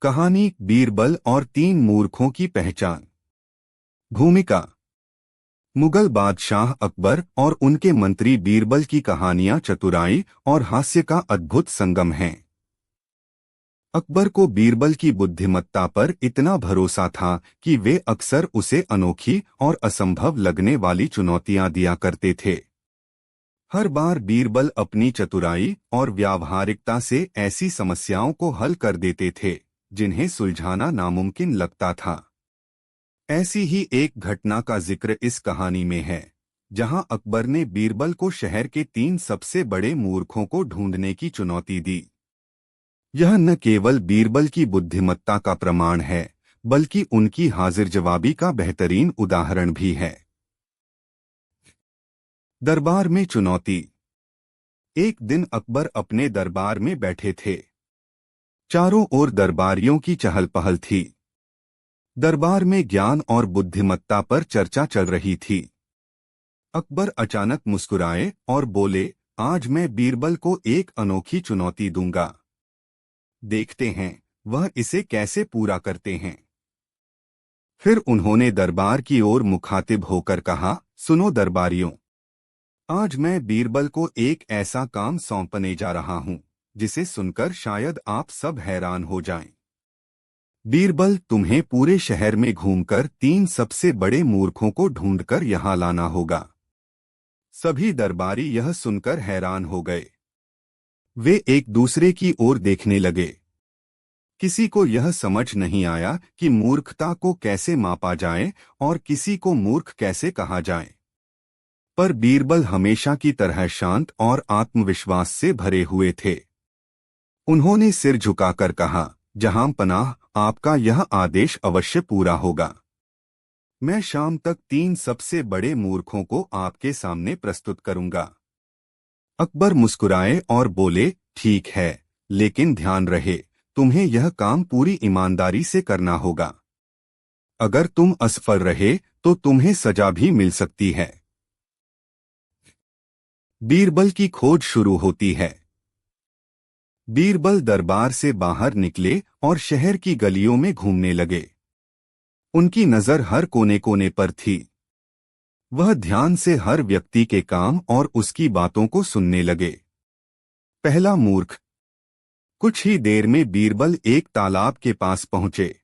कहानी बीरबल और तीन मूर्खों की पहचान। भूमिका। मुगल बादशाह अकबर और उनके मंत्री बीरबल की कहानियां चतुराई और हास्य का अद्भुत संगम हैं। अकबर को बीरबल की बुद्धिमत्ता पर इतना भरोसा था कि वे अक्सर उसे अनोखी और असंभव लगने वाली चुनौतियां दिया करते थे। हर बार बीरबल अपनी चतुराई और व्यावहारिकता से ऐसी समस्याओं को हल कर देते थे जिन्हें सुलझाना नामुमकिन लगता था। ऐसी ही एक घटना का जिक्र इस कहानी में है, जहां अकबर ने बीरबल को शहर के तीन सबसे बड़े मूर्खों को ढूंढने की चुनौती दी। यह न केवल बीरबल की बुद्धिमत्ता का प्रमाण है, बल्कि उनकी हाजिर जवाबी का बेहतरीन उदाहरण भी है। दरबार में चुनौती। एक दिन अकबर अपने दरबार में बैठे थे। चारों ओर दरबारियों की चहल पहल थी। दरबार में ज्ञान और बुद्धिमत्ता पर चर्चा चल रही थी। अकबर अचानक मुस्कुराए और बोले, आज मैं बीरबल को एक अनोखी चुनौती दूंगा। देखते हैं वह इसे कैसे पूरा करते हैं। फिर उन्होंने दरबार की ओर मुखातिब होकर कहा, सुनो दरबारियों, आज मैं बीरबल को एक ऐसा काम सौंपने जा रहा हूं जिसे सुनकर शायद आप सब हैरान हो जाएं। बीरबल, तुम्हें पूरे शहर में घूमकर तीन सबसे बड़े मूर्खों को ढूंढकर यहां लाना होगा। सभी दरबारी यह सुनकर हैरान हो गए। वे एक दूसरे की ओर देखने लगे। किसी को यह समझ नहीं आया कि मूर्खता को कैसे मापा जाए और किसी को मूर्ख कैसे कहा जाए। पर बीरबल हमेशा की तरह शांत और आत्मविश्वास से भरे हुए थे। उन्होंने सिर झुकाकर कहा, जहां पनाह, आपका यह आदेश अवश्य पूरा होगा। मैं शाम तक तीन सबसे बड़े मूर्खों को आपके सामने प्रस्तुत करूंगा। अकबर मुस्कुराए और बोले, ठीक है, लेकिन ध्यान रहे, तुम्हें यह काम पूरी ईमानदारी से करना होगा। अगर तुम असफल रहे तो तुम्हें सजा भी मिल सकती है। बीरबल की खोज शुरू होती है। बीरबल दरबार से बाहर निकले और शहर की गलियों में घूमने लगे। उनकी नजर हर कोने कोने पर थी। वह ध्यान से हर व्यक्ति के काम और उसकी बातों को सुनने लगे। पहला मूर्ख। कुछ ही देर में बीरबल एक तालाब के पास पहुंचे।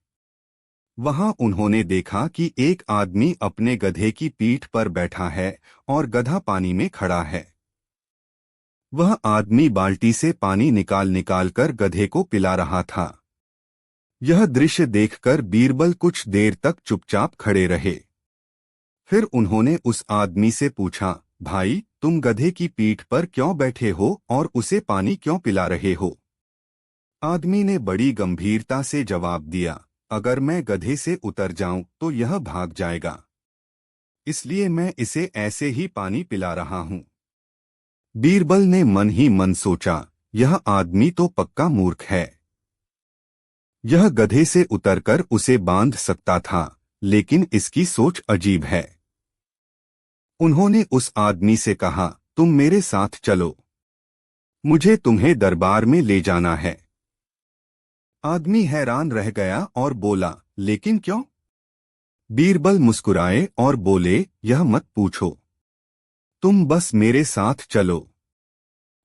वहां उन्होंने देखा कि एक आदमी अपने गधे की पीठ पर बैठा है और गधा पानी में खड़ा है। वह आदमी बाल्टी से पानी निकाल निकाल कर गधे को पिला रहा था। यह दृश्य देखकर बीरबल कुछ देर तक चुपचाप खड़े रहे। फिर उन्होंने उस आदमी से पूछा, भाई, तुम गधे की पीठ पर क्यों बैठे हो और उसे पानी क्यों पिला रहे हो? आदमी ने बड़ी गंभीरता से जवाब दिया, अगर मैं गधे से उतर जाऊं तो यह भाग जाएगा, इसलिए मैं इसे ऐसे ही पानी पिला रहा हूं। बीरबल ने मन ही मन सोचा, यह आदमी तो पक्का मूर्ख है। यह गधे से उतरकर उसे बांध सकता था, लेकिन इसकी सोच अजीब है। उन्होंने उस आदमी से कहा, तुम मेरे साथ चलो, मुझे तुम्हें दरबार में ले जाना है। आदमी हैरान रह गया और बोला, लेकिन क्यों? बीरबल मुस्कुराए और बोले, यह मत पूछो, तुम बस मेरे साथ चलो।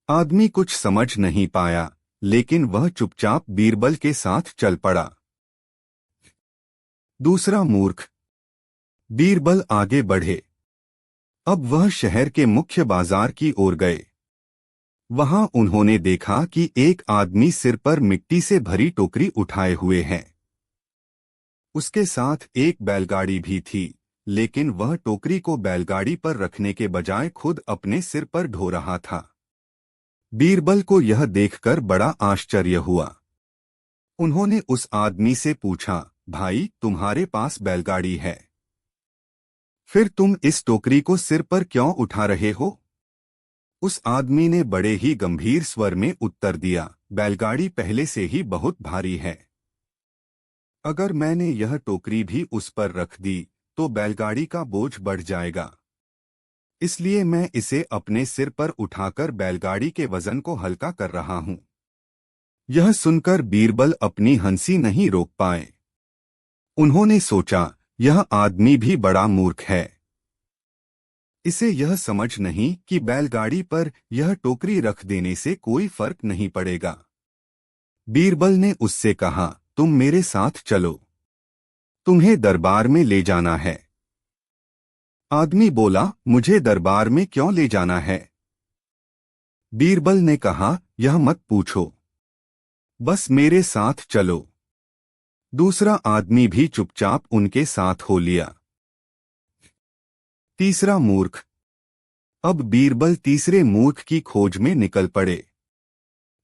आदमी कुछ समझ नहीं पाया, लेकिन वह चुपचाप बीरबल के साथ चल पड़ा। दूसरा मूर्ख। बीरबल आगे बढ़े। अब वह शहर के मुख्य बाजार की ओर गए। वहां उन्होंने देखा कि एक आदमी सिर पर मिट्टी से भरी टोकरी उठाए हुए है। उसके साथ एक बैलगाड़ी भी थी, लेकिन वह टोकरी को बैलगाड़ी पर रखने के बजाय खुद अपने सिर पर ढो रहा था। बीरबल को यह देखकर बड़ा आश्चर्य हुआ। उन्होंने उस आदमी से पूछा, भाई, तुम्हारे पास बैलगाड़ी है, फिर तुम इस टोकरी को सिर पर क्यों उठा रहे हो? उस आदमी ने बड़े ही गंभीर स्वर में उत्तर दिया, बैलगाड़ी पहले से ही बहुत भारी है। अगर मैंने यह टोकरी भी उस पर रख दी तो बैलगाड़ी का बोझ बढ़ जाएगा, इसलिए मैं इसे अपने सिर पर उठाकर बैलगाड़ी के वजन को हल्का कर रहा हूं। यह सुनकर बीरबल अपनी हंसी नहीं रोक पाए। उन्होंने सोचा, यह आदमी भी बड़ा मूर्ख है। इसे यह समझ नहीं कि बैलगाड़ी पर यह टोकरी रख देने से कोई फर्क नहीं पड़ेगा। बीरबल ने उससे कहा, तुम मेरे साथ चलो, तुम्हें दरबार में ले जाना है। आदमी बोला, मुझे दरबार में क्यों ले जाना है? बीरबल ने कहा, यह मत पूछो, बस मेरे साथ चलो। दूसरा आदमी भी चुपचाप उनके साथ हो लिया। तीसरा मूर्ख। अब बीरबल तीसरे मूर्ख की खोज में निकल पड़े।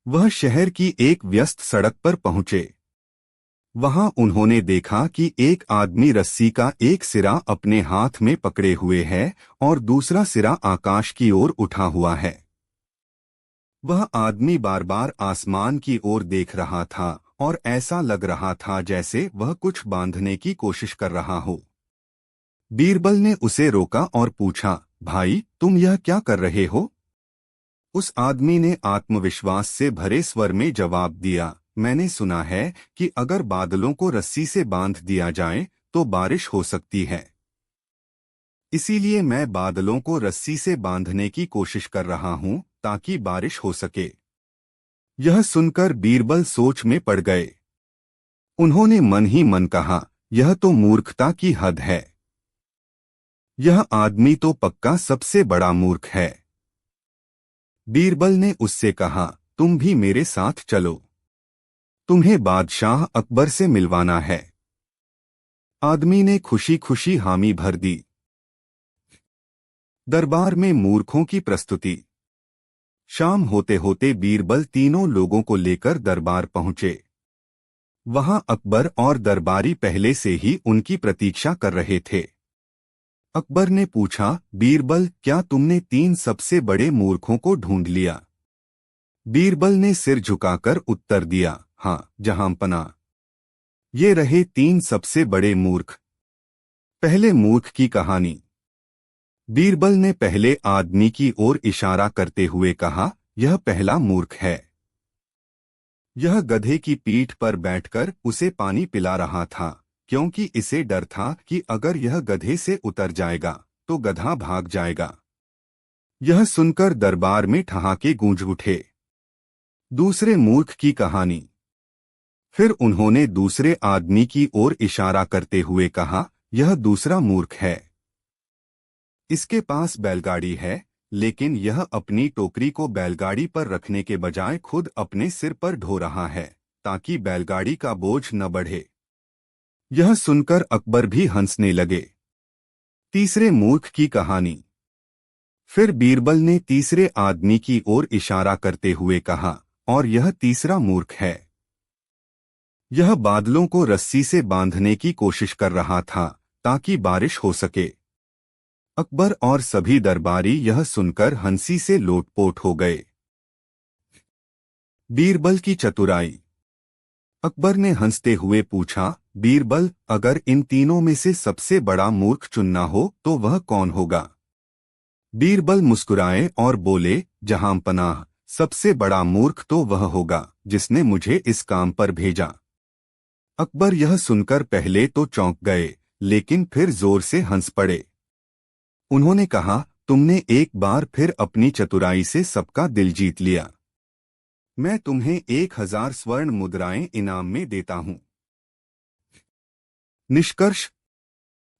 वह शहर की एक व्यस्त सड़क पर पहुंचे। वहां उन्होंने देखा कि एक आदमी रस्सी का एक सिरा अपने हाथ में पकड़े हुए है और दूसरा सिरा आकाश की ओर उठा हुआ है। वह आदमी बार बार आसमान की ओर देख रहा था और ऐसा लग रहा था जैसे वह कुछ बांधने की कोशिश कर रहा हो। बीरबल ने उसे रोका और पूछा, भाई, तुम यह क्या कर रहे हो? उस आदमी ने आत्मविश्वास से भरे स्वर में जवाब दिया, मैंने सुना है कि अगर बादलों को रस्सी से बांध दिया जाए तो बारिश हो सकती है। इसीलिए मैं बादलों को रस्सी से बांधने की कोशिश कर रहा हूं ताकि बारिश हो सके। यह सुनकर बीरबल सोच में पड़ गए। उन्होंने मन ही मन कहा, यह तो मूर्खता की हद है। यह आदमी तो पक्का सबसे बड़ा मूर्ख है। बीरबल ने उससे कहा, तुम भी मेरे साथ चलो, तुम्हें बादशाह अकबर से मिलवाना है। आदमी ने खुशी खुशी हामी भर दी। दरबार में मूर्खों की प्रस्तुति। शाम होते होते बीरबल तीनों लोगों को लेकर दरबार पहुंचे। वहां अकबर और दरबारी पहले से ही उनकी प्रतीक्षा कर रहे थे। अकबर ने पूछा, बीरबल, क्या तुमने 3 सबसे बड़े मूर्खों को ढूंढ लिया? बीरबल ने सिर झुकाकर उत्तर दिया, हाँ जहांपनाह। ये रहे 3 सबसे बड़े मूर्ख। पहले मूर्ख की कहानी। बीरबल ने पहले आदमी की ओर इशारा करते हुए कहा, यह पहला मूर्ख है। यह गधे की पीठ पर बैठकर उसे पानी पिला रहा था, क्योंकि इसे डर था कि अगर यह गधे से उतर जाएगा तो गधा भाग जाएगा। यह सुनकर दरबार में ठहाके गूंज उठे। दूसरे मूर्ख की कहानी। फिर उन्होंने दूसरे आदमी की ओर इशारा करते हुए कहा, यह दूसरा मूर्ख है। इसके पास बैलगाड़ी है, लेकिन यह अपनी टोकरी को बैलगाड़ी पर रखने के बजाय खुद अपने सिर पर ढो रहा है ताकि बैलगाड़ी का बोझ न बढ़े। यह सुनकर अकबर भी हंसने लगे। तीसरे मूर्ख की कहानी। फिर बीरबल ने तीसरे आदमी की ओर इशारा करते हुए कहा, और यह तीसरा मूर्ख है। यह बादलों को रस्सी से बांधने की कोशिश कर रहा था ताकि बारिश हो सके। अकबर और सभी दरबारी यह सुनकर हंसी से लोटपोट हो गए। बीरबल की चतुराई। अकबर ने हंसते हुए पूछा, बीरबल, अगर इन तीनों में से सबसे बड़ा मूर्ख चुनना हो तो वह कौन होगा? बीरबल मुस्कुराए और बोले, जहांपनाह, सबसे बड़ा मूर्ख तो वह होगा जिसने मुझे इस काम पर भेजा। अकबर यह सुनकर पहले तो चौंक गए, लेकिन फिर जोर से हंस पड़े। उन्होंने कहा, तुमने एक बार फिर अपनी चतुराई से सबका दिल जीत लिया। मैं तुम्हें 1000 स्वर्ण मुद्राएं इनाम में देता हूं। निष्कर्ष।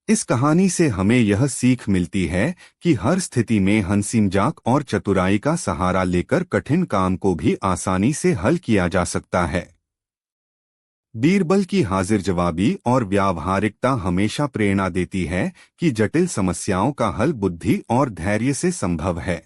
इस कहानी से हमें यह सीख मिलती है कि हर स्थिति में हंसी मजाक और चतुराई का सहारा लेकर कठिन काम को भी आसानी से हल किया जा सकता है। बीरबल की हाजिर जवाबी और व्यावहारिकता हमेशा प्रेरणा देती है कि जटिल समस्याओं का हल बुद्धि और धैर्य से संभव है।